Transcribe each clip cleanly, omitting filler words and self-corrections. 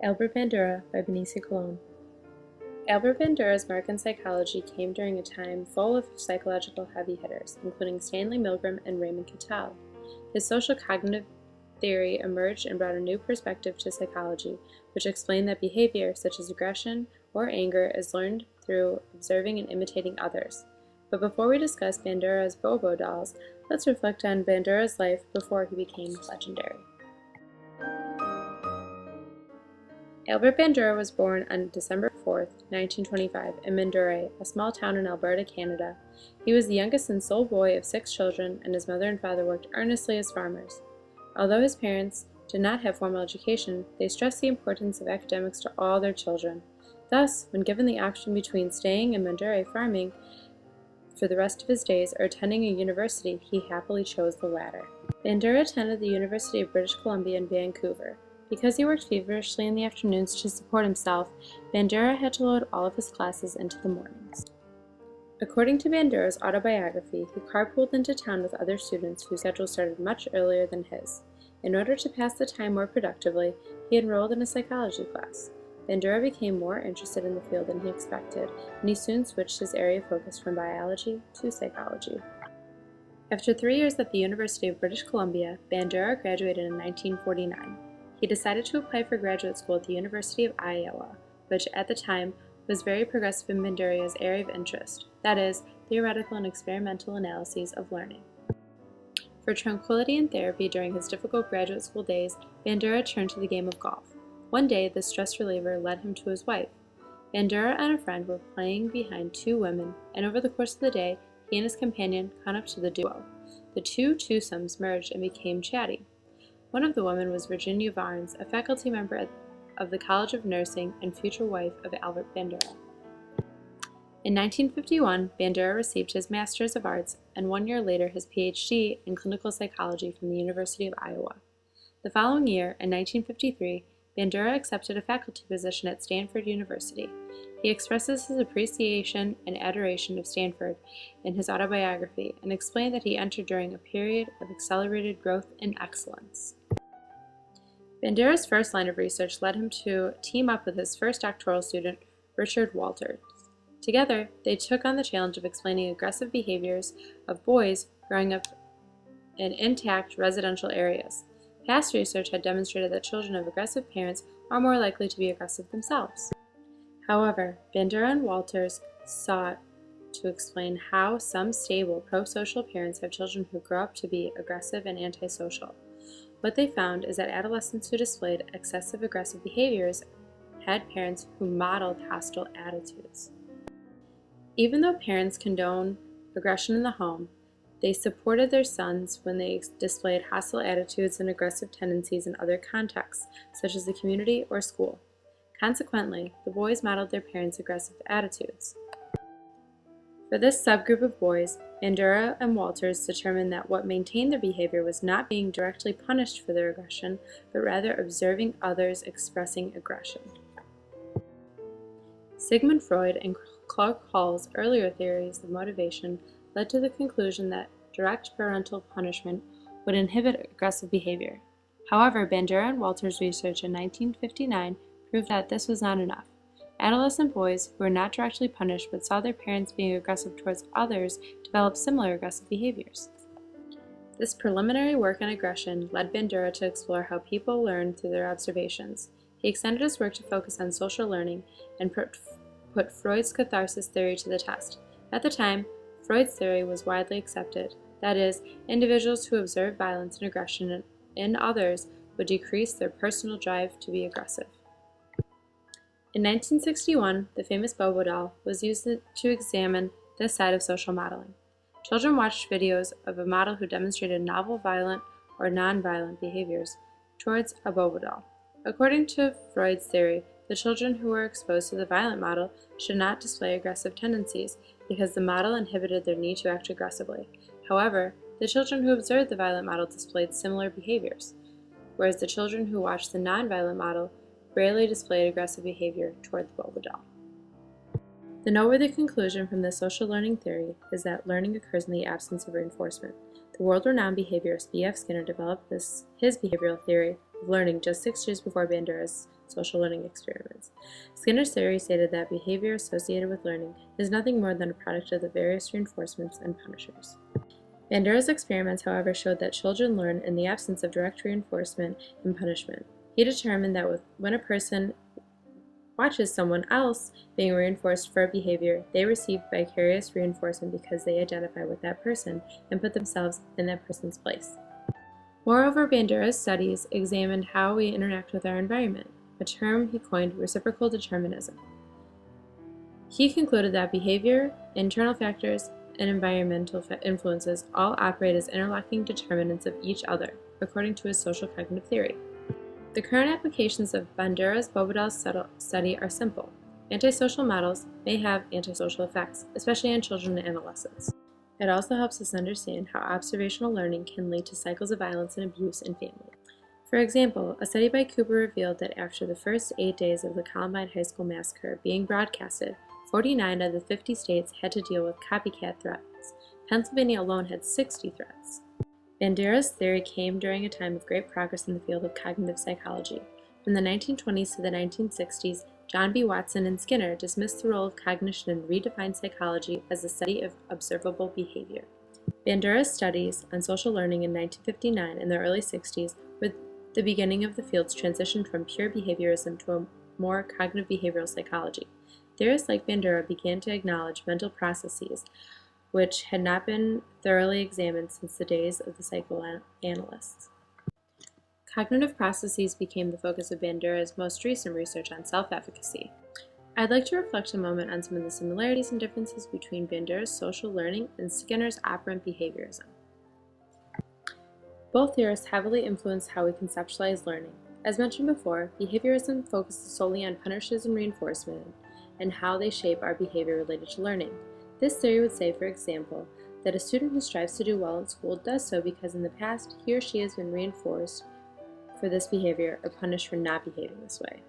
Albert Bandura by Benicio Colon. Albert Bandura's mark in psychology came during a time full of psychological heavy hitters, including Stanley Milgram and Raymond Cattell. His social cognitive theory emerged and brought a new perspective to psychology, which explained that behavior, such as aggression or anger, is learned through observing and imitating others. But before we discuss Bandura's Bobo dolls, let's reflect on Bandura's life before he became legendary. Albert Bandura was born on December 4, 1925, in Bandura, a small town in Alberta, Canada. He was the youngest and sole boy of 6 children, and his mother and father worked earnestly as farmers. Although his parents did not have formal education, they stressed the importance of academics to all their children. Thus, when given the option between staying in Bandura farming for the rest of his days or attending a university, he happily chose the latter. Bandura attended the University of British Columbia in Vancouver. Because he worked feverishly in the afternoons to support himself, Bandura had to load all of his classes into the mornings. According to Bandura's autobiography, he carpooled into town with other students whose schedule started much earlier than his. In order to pass the time more productively, he enrolled in a psychology class. Bandura became more interested in the field than he expected, and he soon switched his area of focus from biology to psychology. After 3 years at the University of British Columbia, Bandura graduated in 1949. He decided to apply for graduate school at the University of Iowa, which at the time was very progressive in Bandura's area of interest, that is, theoretical and experimental analyses of learning. For tranquility and therapy during his difficult graduate school days, Bandura turned to the game of golf. One day, the stress reliever led him to his wife. Bandura and a friend were playing behind 2 women, and over the course of the day, he and his companion caught up to the duo. The two twosomes merged and became chatty. One of the women was Virginia Varnes, a faculty member of the College of Nursing and future wife of Albert Bandura. In 1951, Bandura received his Master's of Arts and 1 year later his PhD in clinical psychology from the University of Iowa. The following year, in 1953, Bandura accepted a faculty position at Stanford University. He expresses his appreciation and adoration of Stanford in his autobiography and explained that he entered during a period of accelerated growth and excellence. Bandura's first line of research led him to team up with his first doctoral student, Richard Walters. Together, they took on the challenge of explaining aggressive behaviors of boys growing up in intact residential areas. Past research had demonstrated that children of aggressive parents are more likely to be aggressive themselves. However, Bandura and Walters sought to explain how some stable, pro-social parents have children who grow up to be aggressive and antisocial. What they found is that adolescents who displayed excessive aggressive behaviors had parents who modeled hostile attitudes. Even though parents condone aggression in the home, they supported their sons when they displayed hostile attitudes and aggressive tendencies in other contexts, such as the community or school. Consequently, the boys modeled their parents' aggressive attitudes. For this subgroup of boys, Bandura and Walters determined that what maintained their behavior was not being directly punished for their aggression, but rather observing others expressing aggression. Sigmund Freud and Clark Hall's earlier theories of motivation led to the conclusion that direct parental punishment would inhibit aggressive behavior. However, Bandura and Walters' research in 1959 proved that this was not enough. Adolescent boys who were not directly punished but saw their parents being aggressive towards others developed similar aggressive behaviors. This preliminary work on aggression led Bandura to explore how people learn through their observations. He extended his work to focus on social learning and put Freud's catharsis theory to the test. At the time, Freud's theory was widely accepted. That is, individuals who observed violence and aggression in others would decrease their personal drive to be aggressive. In 1961, the famous Bobo doll was used to examine this side of social modeling. Children watched videos of a model who demonstrated novel violent or non-violent behaviors towards a Bobo doll. According to Freud's theory, the children who were exposed to the violent model should not display aggressive tendencies because the model inhibited their need to act aggressively. However, the children who observed the violent model displayed similar behaviors, whereas the children who watched the non-violent model rarely displayed aggressive behavior toward the Bobo doll. The noteworthy conclusion from this social learning theory is that learning occurs in the absence of reinforcement. The world-renowned behaviorist B.F. Skinner developed his behavioral theory of learning just 6 years before Bandura's social learning experiments. Skinner's theory stated that behavior associated with learning is nothing more than a product of the various reinforcements and punishers. Bandura's experiments, however, showed that children learn in the absence of direct reinforcement and punishment. He determined that when a person watches someone else being reinforced for a behavior, they receive vicarious reinforcement because they identify with that person and put themselves in that person's place. Moreover, Bandura's studies examined how we interact with our environment, a term he coined reciprocal determinism. He concluded that behavior, internal factors, and environmental influences all operate as interlocking determinants of each other, according to his social cognitive theory. The current applications of Bandura's Bobadil study are simple. Antisocial models may have antisocial effects, especially on children and adolescents. It also helps us understand how observational learning can lead to cycles of violence and abuse in family. For example, a study by Cooper revealed that after the first 8 days of the Columbine High School massacre being broadcasted, 49 of the 50 states had to deal with copycat threats. Pennsylvania alone had 60 threats. Bandura's theory came during a time of great progress in the field of cognitive psychology. From the 1920s to the 1960s, John B. Watson and Skinner dismissed the role of cognition and redefined psychology as the study of observable behavior. Bandura's studies on social learning in 1959 and the early 60s were the beginning of the field's transition from pure behaviorism to a more cognitive behavioral psychology. Theorists like Bandura began to acknowledge mental processes which had not been thoroughly examined since the days of the psychoanalysts. Cognitive processes became the focus of Bandura's most recent research on self-efficacy. I'd like to reflect a moment on some of the similarities and differences between Bandura's social learning and Skinner's operant behaviorism. Both theorists heavily influenced how we conceptualize learning. As mentioned before, behaviorism focuses solely on punishers and reinforcement and how they shape our behavior related to learning. This theory would say, for example, that a student who strives to do well in school does so because in the past he or she has been reinforced for this behavior or punished for not behaving this way.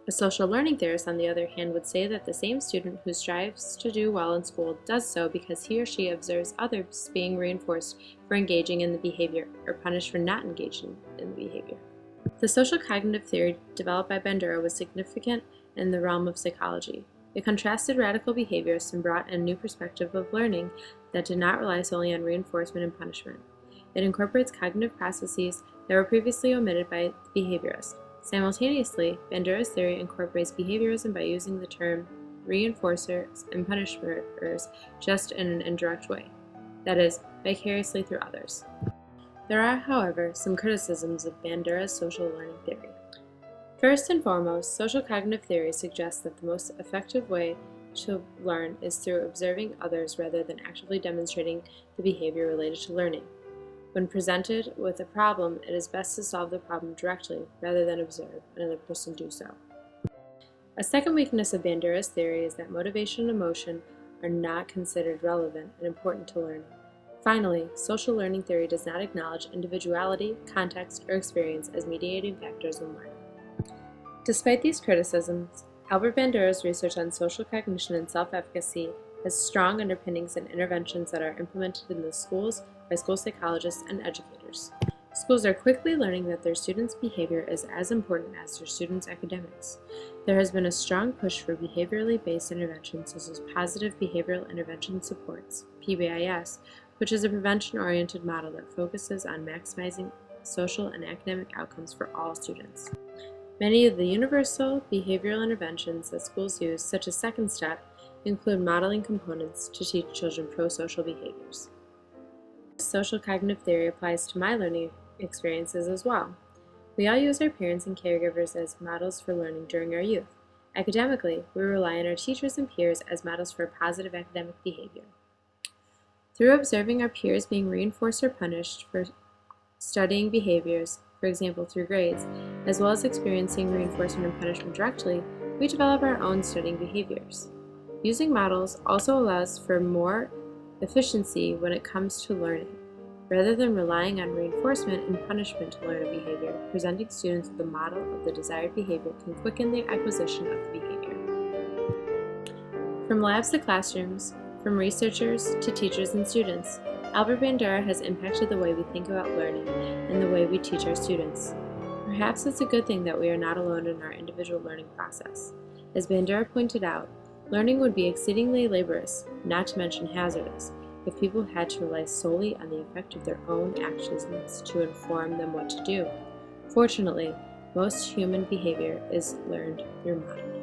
A social learning theorist, on the other hand, would say that the same student who strives to do well in school does so because he or she observes others being reinforced for engaging in the behavior or punished for not engaging in the behavior. The social cognitive theory developed by Bandura was significant in the realm of psychology. It contrasted radical behaviorists and brought in a new perspective of learning that did not rely solely on reinforcement and punishment. It incorporates cognitive processes that were previously omitted by behaviorists. Simultaneously, Bandura's theory incorporates behaviorism by using the term reinforcers and punishers just in an indirect way, that is, vicariously through others. There are, however, some criticisms of Bandura's social learning theory. First and foremost, social cognitive theory suggests that the most effective way to learn is through observing others rather than actively demonstrating the behavior related to learning. When presented with a problem, it is best to solve the problem directly rather than observe another person do so. A second weakness of Bandura's theory is that motivation and emotion are not considered relevant and important to learning. Finally, social learning theory does not acknowledge individuality, context, or experience as mediating factors in learning. Despite these criticisms, Albert Bandura's research on social cognition and self-efficacy has strong underpinnings and interventions that are implemented in the schools by school psychologists and educators. Schools are quickly learning that their students' behavior is as important as their students' academics. There has been a strong push for behaviorally based interventions such as Positive Behavioral Intervention Supports, PBIS, which is a prevention-oriented model that focuses on maximizing social and academic outcomes for all students. Many of the universal behavioral interventions that schools use, such as Second Step, include modeling components to teach children pro-social behaviors. Social cognitive theory applies to my learning experiences as well. We all use our parents and caregivers as models for learning during our youth. Academically, we rely on our teachers and peers as models for positive academic behavior. Through observing our peers being reinforced or punished for studying behaviors, for example through grades, as well as experiencing reinforcement and punishment directly, we develop our own studying behaviors. Using models also allows for more efficiency when it comes to learning. Rather than relying on reinforcement and punishment to learn a behavior, presenting students with a model of the desired behavior can quicken the acquisition of the behavior. From labs to classrooms, from researchers to teachers and students, Albert Bandura has impacted the way we think about learning and the way we teach our students. Perhaps it's a good thing that we are not alone in our individual learning process. As Bandura pointed out, learning would be exceedingly laborious, not to mention hazardous, if people had to rely solely on the effect of their own actions to inform them what to do. Fortunately, most human behavior is learned through modeling.